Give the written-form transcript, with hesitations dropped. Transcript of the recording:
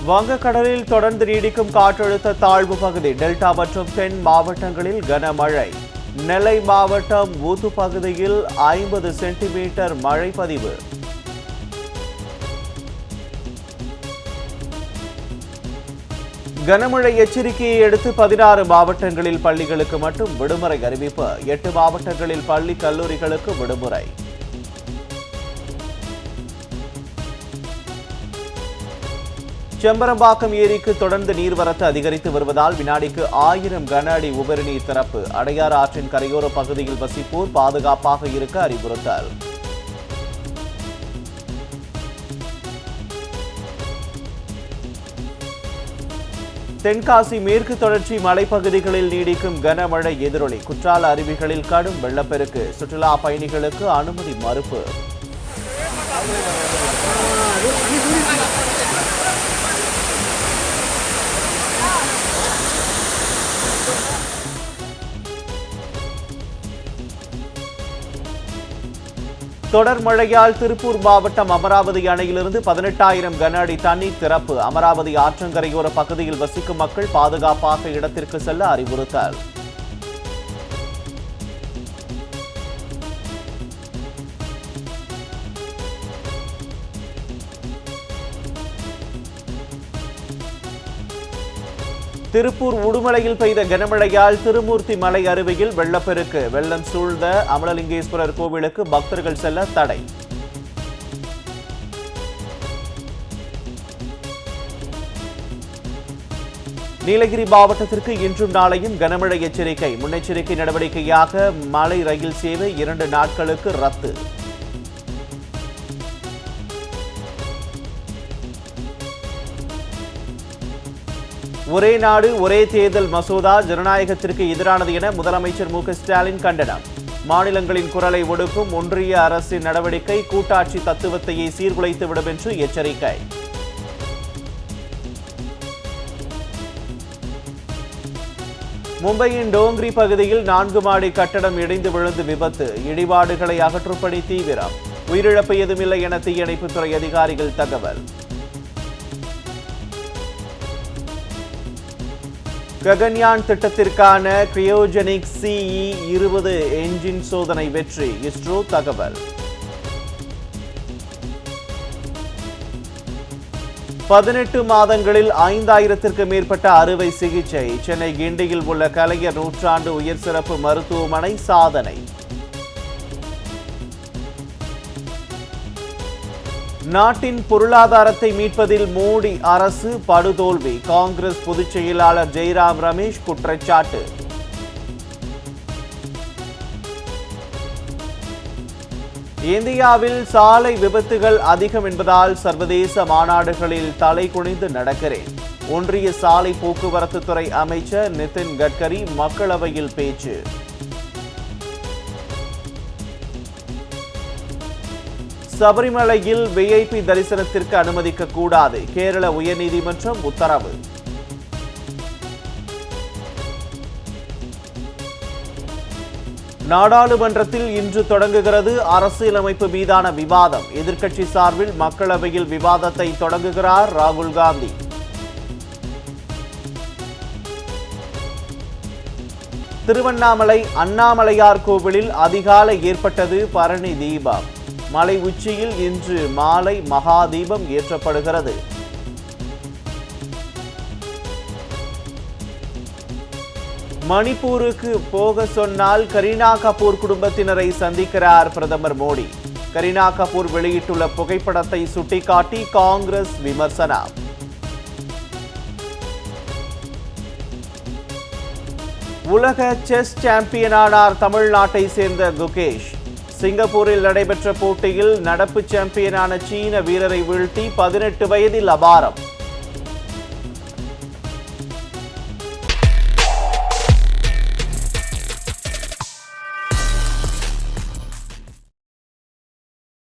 வங்கக்கடலில் தொடர்ந்து நீடிக்கும் காற்றழுத்த தாழ்வு பகுதி டெல்டா மற்றும் தென் மாவட்டங்களில் கனமழை. நெல்லை மாவட்டம் ஊத்து பகுதியில் 50 சென்டிமீட்டர் மழை பதிவு. கனமழை எச்சரிக்கையை அடுத்து 16 மாவட்டங்களில் பள்ளிகளுக்கு மட்டும் விடுமுறை அறிவிப்பு. 8 மாவட்டங்களில் பள்ளி கல்லூரிகளுக்கு விடுமுறை. செம்பரம்பாக்கம் ஏரிக்கு தொடர்ந்து நீர்வரத்து அதிகரித்து வருவதால் வினாடிக்கு 1000 கன அடி உபரி நீர் திறப்பு. அடையாறு ஆற்றின் கரையோர பகுதியில் வசிப்போர் பாதுகாப்பாக இருக்க அறிவுறுத்தல். தென்காசி மேற்கு தொடர்ச்சி மலைப்பகுதிகளில் நீடிக்கும் கனமழை எதிரொலி. குற்றால அருவிகளில் கடும் வெள்ளப்பெருக்கு. சுற்றுலா பயணிகளுக்கு அனுமதி மறுப்பு. தொடர் மழையால் திருப்பூர் மாவட்டம் அமராவதி அணையிலிருந்து 18,000 கன அடி தண்ணீர் திறப்பு. அமராவதி ஆற்றங்கரையோர பகுதியில் வசிக்கும் மக்கள் பாதுகாப்பாக இடத்திற்கு செல்ல அறிவுறுத்தல். திருப்பூர் உடுமலையில் பெய்த கனமழையால் திருமூர்த்தி மலை அருவியில் வெள்ளப்பெருக்கு. வெள்ளம் சூழ்ந்த அமலலிங்கேஸ்வரர் கோவிலுக்கு பக்தர்கள் செல்ல தடை. நீலகிரி மாவட்டத்திற்கு இன்றும் நாளையும் கனமழை எச்சரிக்கை. முன்னெச்சரிக்கை நடவடிக்கையாக மலை ரயில் சேவை 2 நாட்களுக்கு ரத்து. ஒரே நாடு ஒரே தேர்தல் மசோதா ஜனநாயகத்திற்கு எதிரானது என முதலமைச்சர் மு.க.ஸ்டாலின் கண்டனம். மாநிலங்களின் குரலை ஒடுக்கும் ஒன்றிய அரசின் நடவடிக்கை கூட்டாட்சி தத்துவத்தையே சீர்குலைத்துவிடும் என்று எச்சரிக்கை. மும்பையின் டோங்கிரி பகுதியில் 4 மாடி கட்டடம் இடிந்து விழுந்து விபத்து. இடிபாடுகளை அகற்றும் பணி தீவிரம். உயிரிழப்பு ஏதுமில்லை என தீயணைப்புத்துறை அதிகாரிகள் தகவல். ககன்யான் திட்டத்திற்கான கிரையோஜெனிக் CE-20 என்ஜின் சோதனை வெற்றி. இஸ்ரோ தகவல். 18 மாதங்களில் 5000த்திற்கு மேற்பட்ட அறுவை சிகிச்சை. சென்னை கிண்டியில் உள்ள கலைஞர் நூற்றாண்டு உயர் சிறப்பு மருத்துவமனை சாதனை. நாட்டின் பொருளாதாரத்தை மீட்பதில் மோடி அரசு படுதோல்வி. காங்கிரஸ் பொதுச் செயலாளர் ஜெய்ராம் ரமேஷ் குற்றச்சாட்டு. இந்தியாவில் சாலை விபத்துகள் அதிகம் என்பதால் சர்வதேச மாநாடுகளில் தலை குனிந்து நடக்கிறேன். ஒன்றிய சாலை போக்குவரத்து துறை அமைச்சர் நிதின் கட்கரி மக்களவையில் பேச்சு. சபரிமலையில் VIP தரிசனத்திற்கு அனுமதிக்க கூடாது. கேரள உயர்நீதிமன்றம் உத்தரவு. நாடாளுமன்றத்தில் இன்று தொடங்குகிறது அரசியலமைப்பு மீதான விவாதம். எதிர்க்கட்சி சார்பில் மக்களவையில் விவாதத்தை தொடங்குகிறார் ராகுல் காந்தி. திருவண்ணாமலை அண்ணாமலையார் கோவிலில் அதிகாலை ஏற்பட்டது பரணி தீபம். மலை உச்சியில் இன்று மாலை மகா தீபம் ஏற்றப்படுகிறது. மணிப்பூருக்கு போக சொன்னால் கரீனா கபூர் குடும்பத்தினரை சந்திக்கிறார் பிரதமர் மோடி. கரீனா கபூர் வெளியிட்டுள்ள புகைப்படத்தை சுட்டிக்காட்டி காங்கிரஸ் விமர்சனம். உலக செஸ் சாம்பியனானார் தமிழ்நாட்டை சேர்ந்த குகேஷ். சிங்கப்பூரில் நடைபெற்ற போட்டியில் நடப்பு சாம்பியனான சீன வீரரை வீழ்த்தி 18 வயதில் அபாரம்.